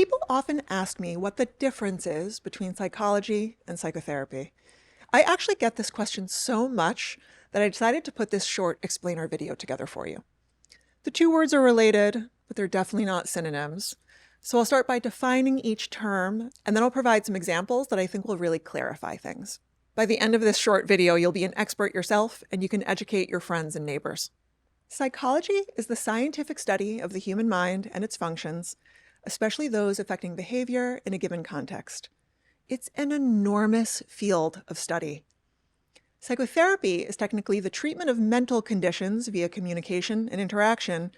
People often ask me what the difference is between psychology and psychotherapy. I actually get this question so much that I decided to put this short explainer video together for you. The two words are related, but they're definitely not synonyms. So I'll start by defining each term, and then I'll provide some examples that I think will really clarify things. By the end of this short video, you'll be an expert yourself, and you can educate your friends and neighbors. Psychology is the scientific study of the human mind and its functions, especially those affecting behavior in a given context. It's an enormous field of study. Psychotherapy is technically the treatment of mental conditions via communication and interaction.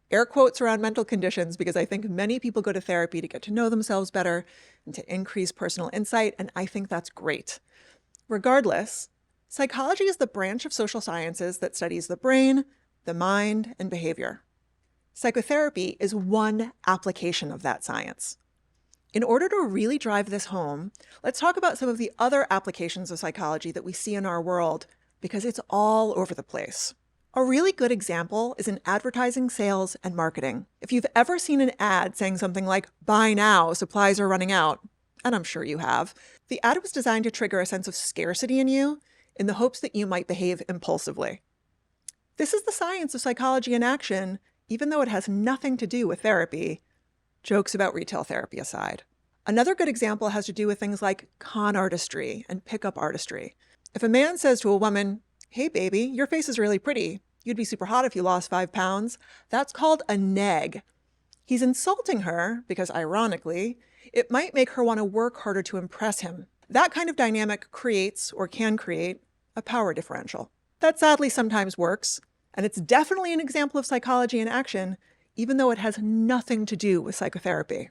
Air quotes around mental conditions because I think many people go to therapy to get to know themselves better and to increase personal insight, and I think that's great. Regardless, psychology is the branch of social sciences that studies the brain, the mind, and behavior. Psychotherapy is one application of that science. In order to really drive this home, let's talk about some of the other applications of psychology that we see in our world, because it's all over the place. A really good example is in advertising, sales, and marketing. If you've ever seen an ad saying something like, "Buy now, supplies are running out," and I'm sure you have, the ad was designed to trigger a sense of scarcity in you in the hopes that you might behave impulsively. This is the science of psychology in action, even though it has nothing to do with therapy. Jokes about retail therapy aside. Another good example has to do with things like con artistry and pickup artistry. If a man says to a woman, "Hey baby, your face is really pretty. You'd be super hot if you lost 5 pounds," that's called a neg. He's insulting her because, ironically, it might make her want to work harder to impress him. That kind of dynamic creates, or can create, a power differential. That sadly sometimes works, and it's definitely an example of psychology in action, even though it has nothing to do with psychotherapy.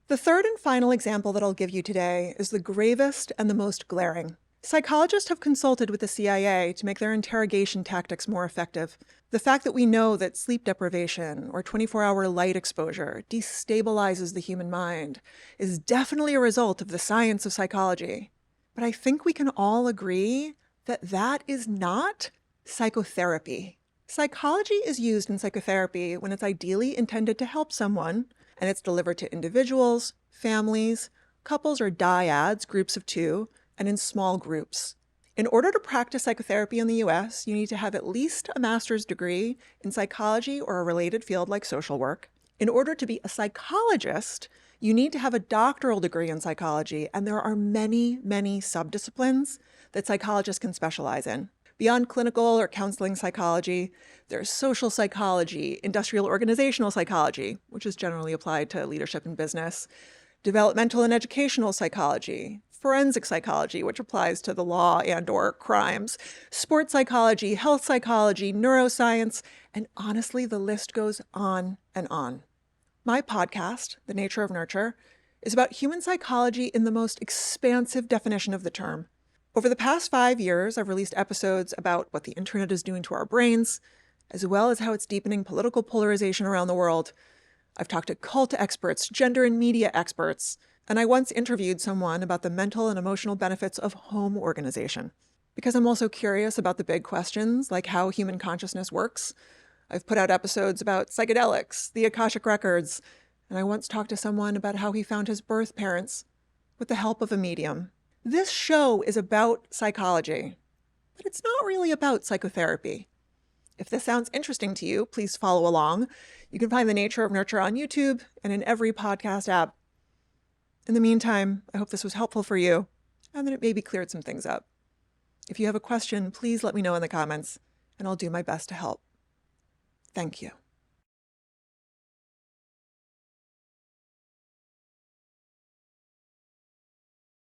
The third and final example that I'll give you today is the gravest and the most glaring. Psychologists have consulted with the CIA to make their interrogation tactics more effective. The fact that we know that sleep deprivation or 24-hour light exposure destabilizes the human mind is definitely a result of the science of psychology. But I think we can all agree that that is not psychotherapy. Psychology is used in psychotherapy when it's ideally intended to help someone, and it's delivered to individuals, families, couples or dyads, groups of two, and in small groups. In order to practice psychotherapy in the US, you need to have at least a master's degree in psychology or a related field like social work. In order to be a psychologist, you need to have a doctoral degree in psychology, and there are many, many subdisciplines that psychologists can specialize in. Beyond clinical or counseling psychology, there's social psychology, industrial organizational psychology, which is generally applied to leadership and business, developmental and educational psychology, forensic psychology, which applies to the law and/or crimes, sports psychology, health psychology, neuroscience, and honestly, the list goes on and on. My podcast, The Nature of Nurture, is about human psychology in the most expansive definition of the term. Over the past 5 years, I've released episodes about what the internet is doing to our brains, as well as how it's deepening political polarization around the world. I've talked to cult experts, gender and media experts, and I once interviewed someone about the mental and emotional benefits of home organization. Because I'm also curious about the big questions, like how human consciousness works, I've put out episodes about psychedelics, the Akashic Records, and I once talked to someone about how he found his birth parents with the help of a medium. This show is about psychology, but it's not really about psychotherapy. If this sounds interesting to you, please follow along. You can find The Nature of Nurture on YouTube and in every podcast app. In the meantime, I hope this was helpful for you and that it maybe cleared some things up. If you have a question, please let me know in the comments, and I'll do my best to help. Thank you.